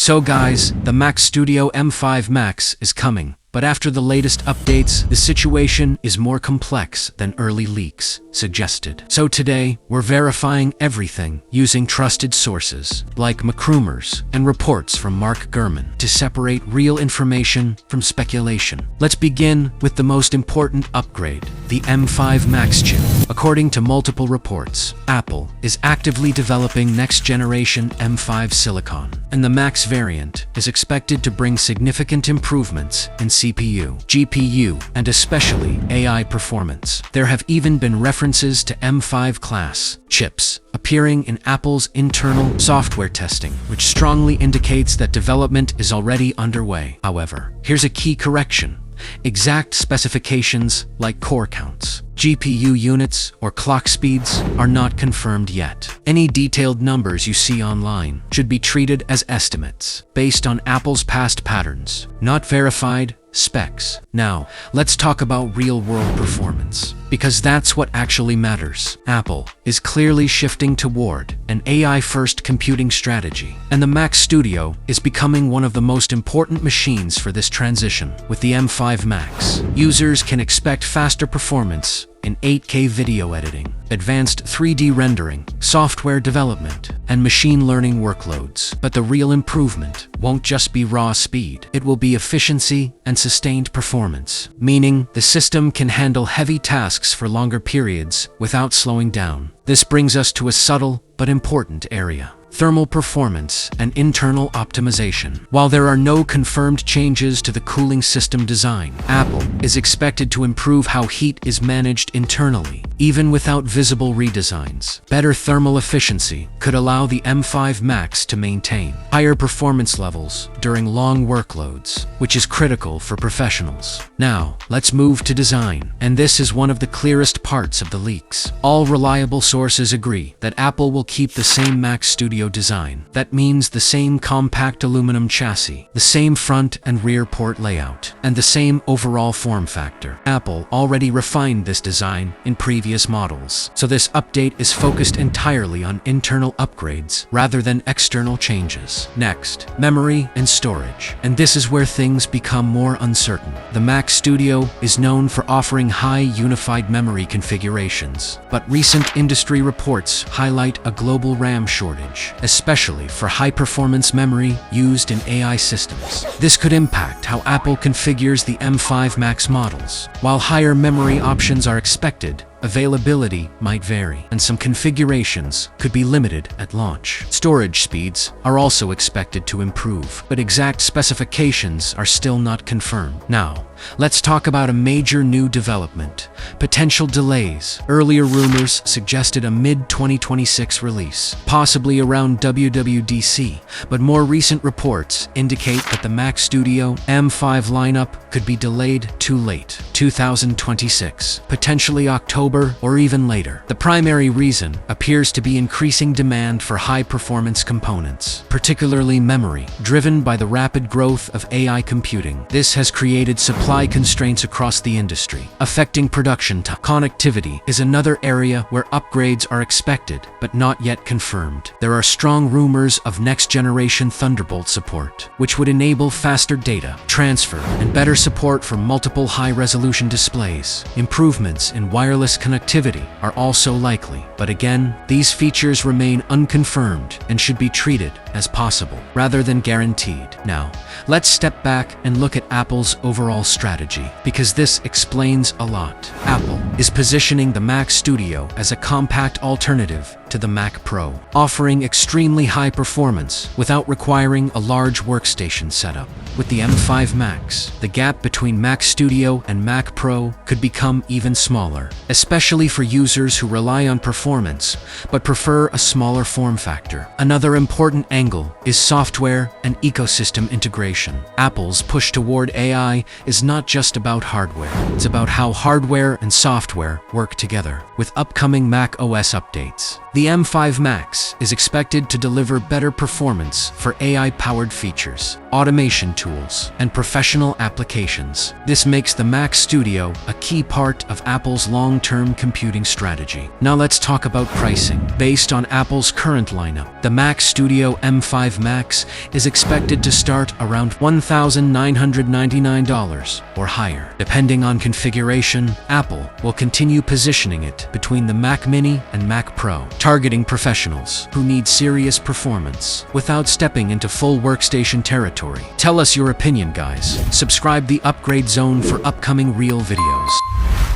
So guys, the Mac Studio M5 Max is coming. But after the latest updates, the situation is more complex than early leaks suggested. So today, we're verifying everything using trusted sources, like MacRumors and reports from Mark Gurman, to separate real information from speculation. Let's begin with the most important upgrade, the M5 Max chip. According to multiple reports, Apple is actively developing next-generation M5 silicon, and the Max variant is expected to bring significant improvements in CPU, GPU, and especially AI performance. There have even been references to M5 class chips appearing in Apple's internal software testing, which strongly indicates that development is already underway. However, here's a key correction. Exact specifications like core counts, GPU units, or clock speeds are not confirmed yet. Any detailed numbers you see online should be treated as estimates, based on Apple's past patterns, not verified specs. Now, let's talk about real-world performance, because that's what actually matters. Apple is clearly shifting toward an AI-first computing strategy, and the Mac Studio is becoming one of the most important machines for this transition. With the M5 Max, users can expect faster performance in 8K video editing, advanced 3D rendering, software development, and machine learning workloads. But the real improvement won't just be raw speed. It will be efficiency and sustained performance, meaning the system can handle heavy tasks for longer periods without slowing down. This brings us to a subtle but important area: thermal performance and internal optimization. While there are no confirmed changes to the cooling system design, Apple is expected to improve how heat is managed internally, even without visible redesigns. Better thermal efficiency could allow the M5 Max to maintain higher performance levels during long workloads, which is critical for professionals. Now, let's move to design, and this is one of the clearest parts of the leaks. All reliable sources agree that Apple will keep the same Mac Studio design. That means the same compact aluminum chassis, the same front and rear port layout, and the same overall form factor. Apple already refined this design in previous models, so this update is focused entirely on internal upgrades rather than external changes. Next, memory and storage. And this is where things become more uncertain. The Mac Studio is known for offering high unified memory configurations, but recent industry reports highlight a global RAM shortage, especially for high-performance memory used in AI systems. This could impact how Apple configures the M5 Max models. While higher memory options are expected, availability might vary, and some configurations could be limited at launch. Storage speeds are also expected to improve, but exact specifications are still not confirmed. Now, let's talk about a major new development: potential delays. Earlier rumors suggested a mid-2026 release, possibly around WWDC, but more recent reports indicate that the Mac Studio M5 lineup could be delayed too late, 2026, potentially October or even later. The primary reason appears to be increasing demand for high-performance components, particularly memory, driven by the rapid growth of AI computing. This has created supply constraints across the industry, affecting production time. Connectivity is another area where upgrades are expected, but not yet confirmed. There are strong rumors of next-generation Thunderbolt support, which would enable faster data transfer and better support for multiple high-resolution displays. Improvements in wireless connectivity are also likely, but again, these features remain unconfirmed and should be treated as possible rather than guaranteed. Now, let's step back and look at Apple's overall strategy, because this explains a lot. Apple is positioning the Mac Studio as a compact alternative to the Mac Pro, offering extremely high performance without requiring a large workstation setup. With the M5 Max, the gap between Mac Studio and Mac Pro could become even smaller, especially for users who rely on performance but prefer a smaller form factor. Another important angle is software and ecosystem integration. Apple's push toward AI is not just about hardware. It's about how hardware and software work together. With upcoming Mac OS updates, The M5 Max is expected to deliver better performance for AI-powered features, automation tools, and professional applications. This makes the Mac Studio a key part of Apple's long-term computing strategy. Now let's talk about pricing. Based on Apple's current lineup, the Mac Studio M5 Max is expected to start around $1,999 or higher. Depending on configuration, Apple will continue positioning it between the Mac Mini and Mac Pro, targeting professionals who need serious performance without stepping into full workstation territory. Tell us your opinion, guys. Subscribe the Upgrade Zone for upcoming real videos.